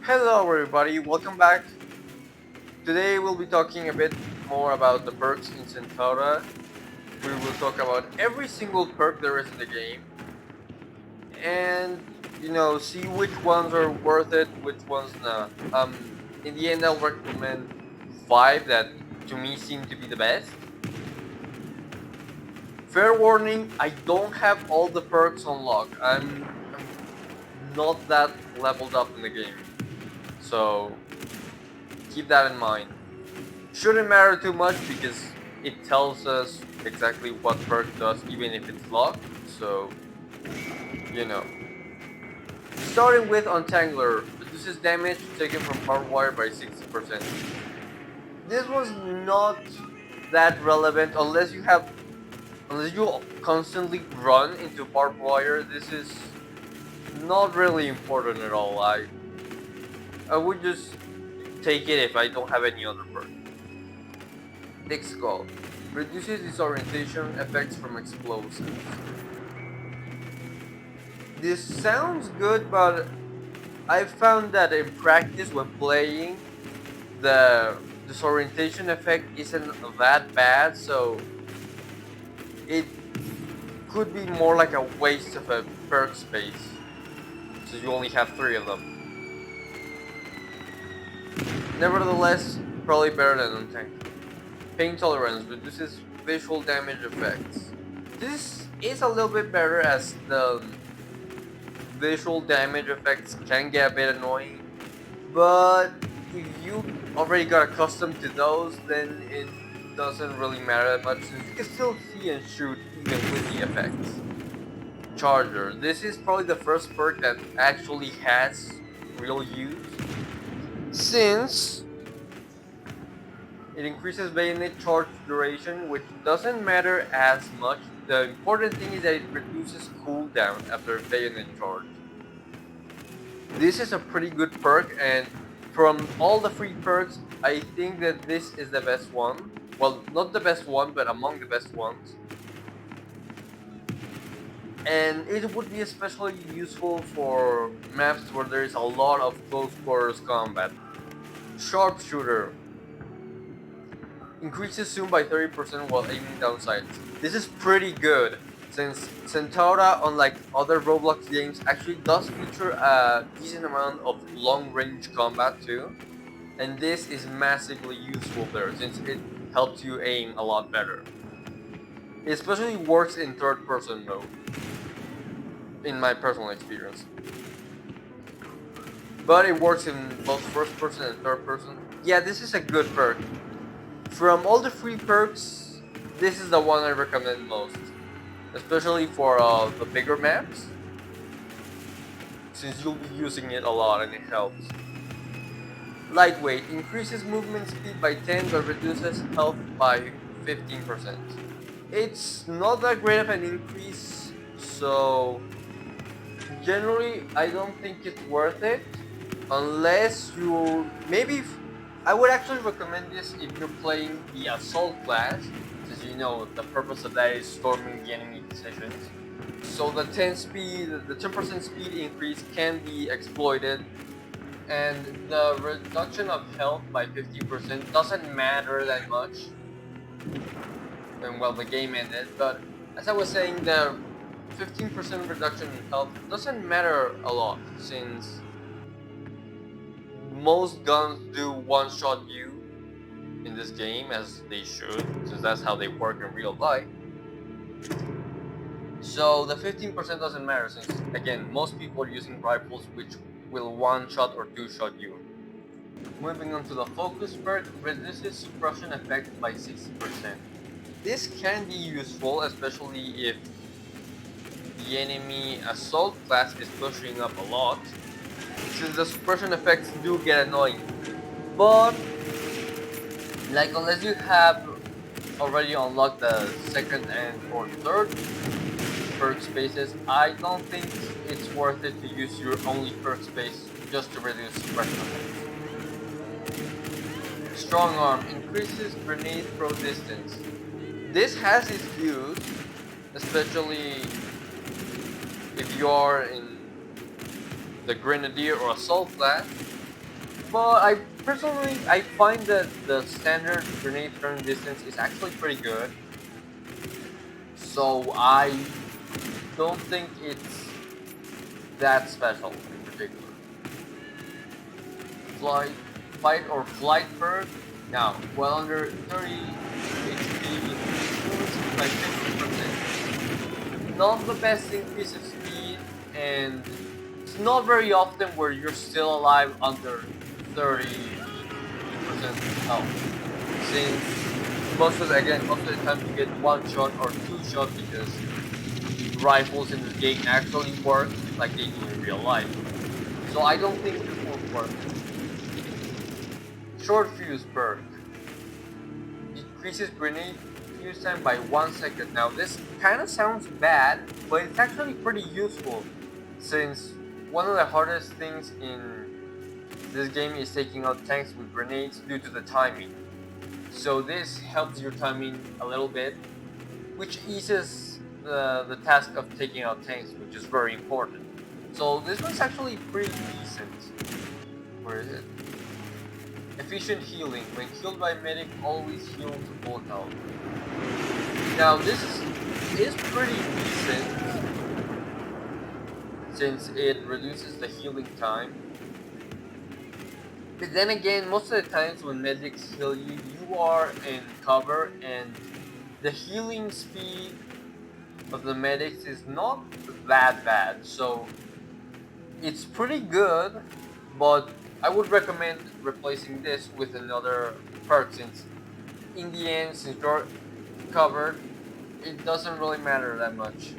Hello everybody, welcome back. Today we'll be talking a bit more about the perks in Centaura. We will talk about every single perk there is in the game and see which ones are worth it, which ones not. In the end I'll recommend 5 that to me seem to be the best. Fair warning, I don't have all the perks unlocked. I'm not that leveled up in the game. So keep that in mind. Shouldn't matter too much because it tells us exactly what perk does even if it's locked, so you know. Starting with Untangler, reduces damage taken from barbed wire by 60%. This was not that relevant unless you constantly run into barbed wire. This is not really important at all. I would just take it if I don't have any other perk. Thick Skull reduces disorientation effects from explosives. This sounds good, but I found that in practice when playing, the disorientation effect isn't that bad, so it could be more like a waste of a perk space, since you only have 3 of them. Nevertheless, probably better than Untangled. Pain Tolerance reduces visual damage effects. This is a little bit better as the visual damage effects can get a bit annoying, but if you already got accustomed to those, then it doesn't really matter that much since you can still see and shoot even with the effects. Charger. This is probably the first perk that actually has real use, since it increases bayonet charge duration, which doesn't matter as much. The important thing is that it reduces cooldown after bayonet charge. This is a pretty good perk, and from all the free perks, I think that this is the best one. Well, not the best one, but among the best ones. And it would be especially useful for maps where there is a lot of close quarters combat. Sharpshooter increases zoom by 30% while aiming down sights. This is pretty good, since Centaura, unlike other Roblox games, actually does feature a decent amount of long-range combat too, and this is massively useful there, since it helps you aim a lot better. It especially works in third-person mode, in my personal experience. But it works in both first-person and third-person. Yeah, this is a good perk. From all the free perks, this is the one I recommend most, especially for the bigger maps, since you'll be using it a lot and it helps. Lightweight increases movement speed by 10 but reduces health by 15%. It's not that great of an increase, so generally I don't think it's worth it unless you maybe. I would actually recommend this if you're playing the Assault class, since you know the purpose of that is storming the enemy positions. So the 10% speed increase can be exploited, and the reduction of health by 50% doesn't matter that much. And well, the game ended, but as I was saying, the 15% reduction in health doesn't matter a lot, since most guns do one-shot you in this game, as they should, since that's how they work in real life. So the 15% doesn't matter, since again, most people are using rifles which will one-shot or two-shot you. Moving on to the focus perk, reduces suppression effect by 60%. This can be useful, especially if the enemy assault class is pushing up a lot, since the suppression effects do get annoying. But like, unless you have already unlocked the second and or third perk spaces, I don't think it's worth it to use your only perk space just to reduce suppression effects. Strong Arm increases grenade throw distance. This has its use, especially if you are in the Grenadier or Assault class, But I find that the standard grenade turn distance is actually pretty good. So I don't think it's that special in particular. Flight, fight or flight perk. Now, well under 30 HP, increases by 50%. Not the best increase of speed, and it's not very often where you're still alive under 30% health. Since most of the time you get one shot or two shots because rifles in this game actually work like they do in real life. So I don't think this will work. Short fuse perk. Decreases grenade fuse time by 1 second. Now this kinda sounds bad, but it's actually pretty useful since one of the hardest things in this game is taking out tanks with grenades due to the timing. So this helps your timing a little bit, which eases the task of taking out tanks, which is very important. So this one's actually pretty decent. Where is it? Efficient healing. When healed by medic, always heal to full health. Now this is pretty decent since it reduces the healing time. But then again, most of the times when medics heal you, you are in cover and the healing speed of the medics is not that bad. So it's pretty good, but I would recommend replacing this with another perk since in the end, since you're covered, it doesn't really matter that much.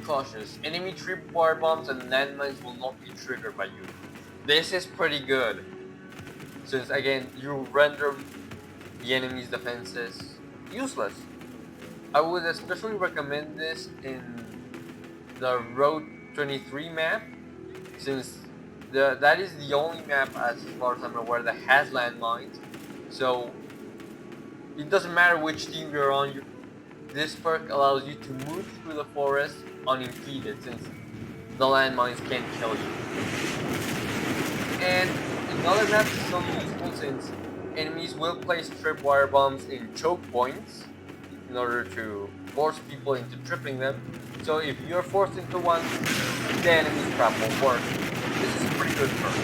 Cautious. Enemy tripwire bombs and landmines will not be triggered by you. This is pretty good, since again, you render the enemy's defenses useless. I would especially recommend this in the Road 23 map, since that is the only map, as far as I'm aware, that has landmines. So it doesn't matter which team you're on, this perk allows you to move through the forest unimpeded, since the landmines can't kill you. And in other maps it's so useful since enemies will place tripwire bombs in choke points in order to force people into tripping them. So if you're forced into one, the enemy's trap won't work. This is a pretty good perk.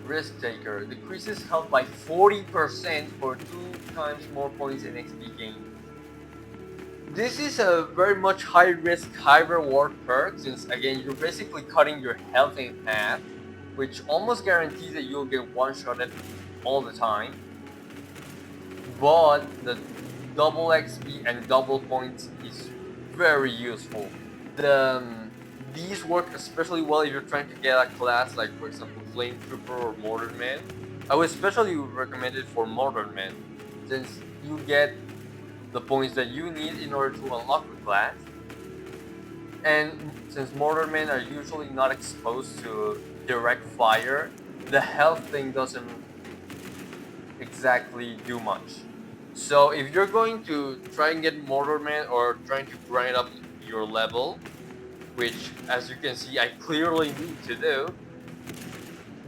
Risk Taker decreases health by 40% for 2 times more points in XP gain. This is a very much high risk, high reward perk since again you're basically cutting your health in half, which almost guarantees that you'll get one-shotted all the time. But the double XP and double points is very useful. These work especially well if you're trying to get a class like, for example, Flame Trooper or Modern Man. I would especially recommend it for Modern Man, since you get the points that you need in order to unlock the class. And since Modern Men are usually not exposed to direct fire, the health thing doesn't exactly do much. So if you're going to try and get Mortar Man or trying to grind up your level, which as you can see I clearly need to do,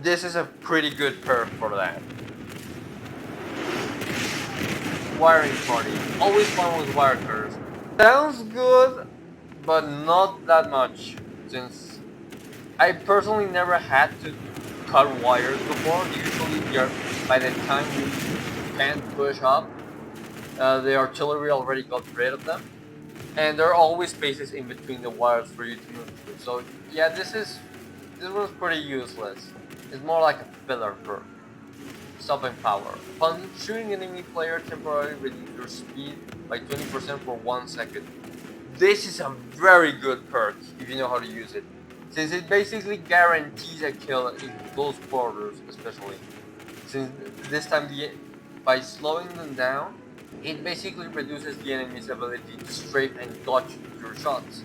this is a pretty good perk for that. Wiring Party. Always fun with wire cutters. Sounds good, but not that much, since I personally never had to cut wires before. Usually by the time you can't push up, the artillery already got rid of them. And there are always spaces in between the wires for you to move through. So yeah, this one's pretty useless. It's more like a filler perk. Stopping power. Upon shooting an enemy player, temporarily reduce your speed by 20% for 1 second. This is a very good perk if you know how to use it, since it basically guarantees a kill in close quarters, especially. Since this time, by slowing them down, it basically reduces the enemy's ability to strafe and dodge your shots.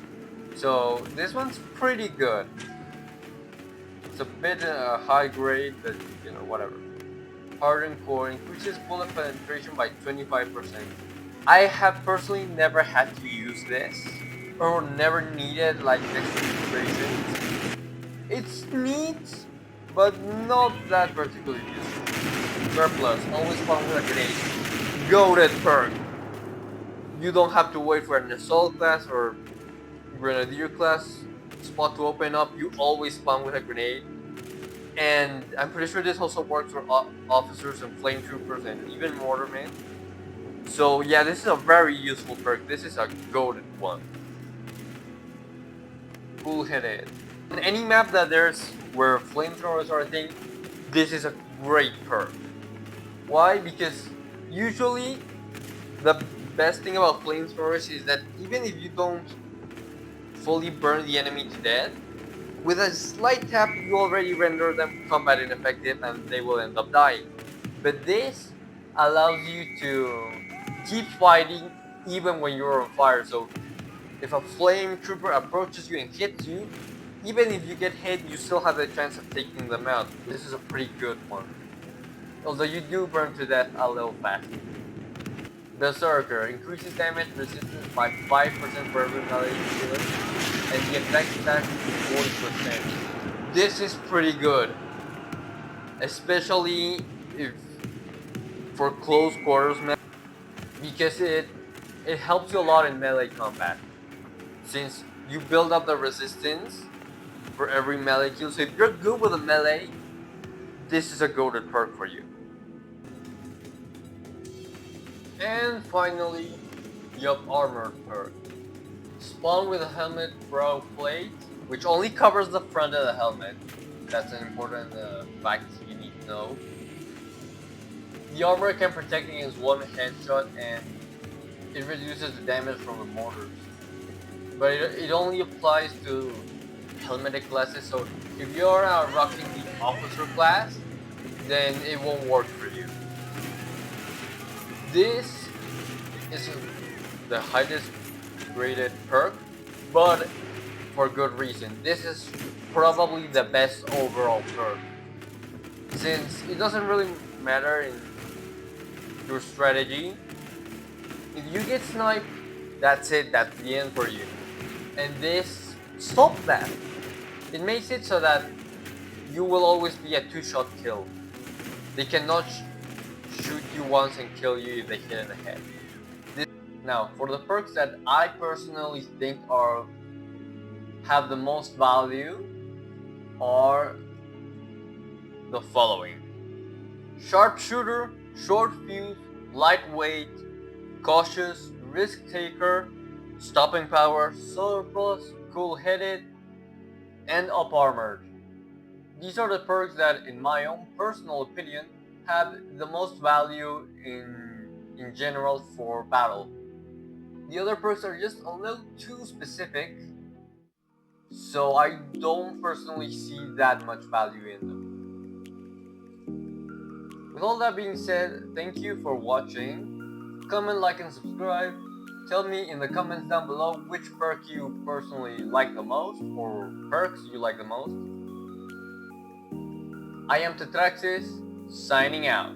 So this one's pretty good. It's a bit high grade, but whatever. Hardened core increases bullet penetration by 25%. I have personally never had to use this, or never needed like extra situations. It's neat, but not that particularly useful. Perk plus, always spawn with a grenade. Goated perk. You don't have to wait for an assault class or grenadier class spot to open up. You always spawn with a grenade. And I'm pretty sure this also works for officers and flame troopers and even mortarmen. So yeah, this is a very useful perk. This is a goated one. Cool-headed. On any map that there's where flamethrowers are a thing, this is a great perk. Why? Because usually the best thing about flamethrowers is that even if you don't fully burn the enemy to death, with a slight tap you already render them combat ineffective and they will end up dying. But this allows you to keep fighting even when you're on fire. So if a flame trooper approaches you and hits you, even if you get hit, you still have the chance of taking them out. This is a pretty good one. Although you do burn to death a little fast. Berserker increases damage resistance by 5% for every melee killer, and the attack stat 40%. This is pretty good, especially if for close quarters because it helps you a lot in melee combat, since you build up the resistance for every melee kill. So if you're good with a melee, this is a goated perk for you. And finally, you have armored perk. Spawn with a helmet brow plate, which only covers the front of the helmet. That's an important fact you need to know. The armor can protect against one headshot and it reduces the damage from the mortars. But it only applies to helmeted classes, so if you're rocking the officer class, then it won't work for you. This is the highest graded perk, but for good reason. This is probably the best overall perk, since it doesn't really matter in your strategy. If you get sniped, that's it, that's the end for you. And this stops that. It makes it so that you will always be a 2-shot kill. They cannot shoot you once and kill you if they hit in the head. Now, for the perks that I personally think have the most value are the following: Sharpshooter, Short Fuse, Lightweight, Cautious, Risk Taker, Stopping Power, Surplus, Cool-Headed, and Up Armored. These are the perks that, in my own personal opinion, have the most value in general for battle. The other perks are just a little too specific, so I don't personally see that much value in them. With all that being said, thank you for watching. Comment, like, and subscribe. Tell me in the comments down below which perk you personally like the most, or perks you like the most. I am Tetraxis, signing out.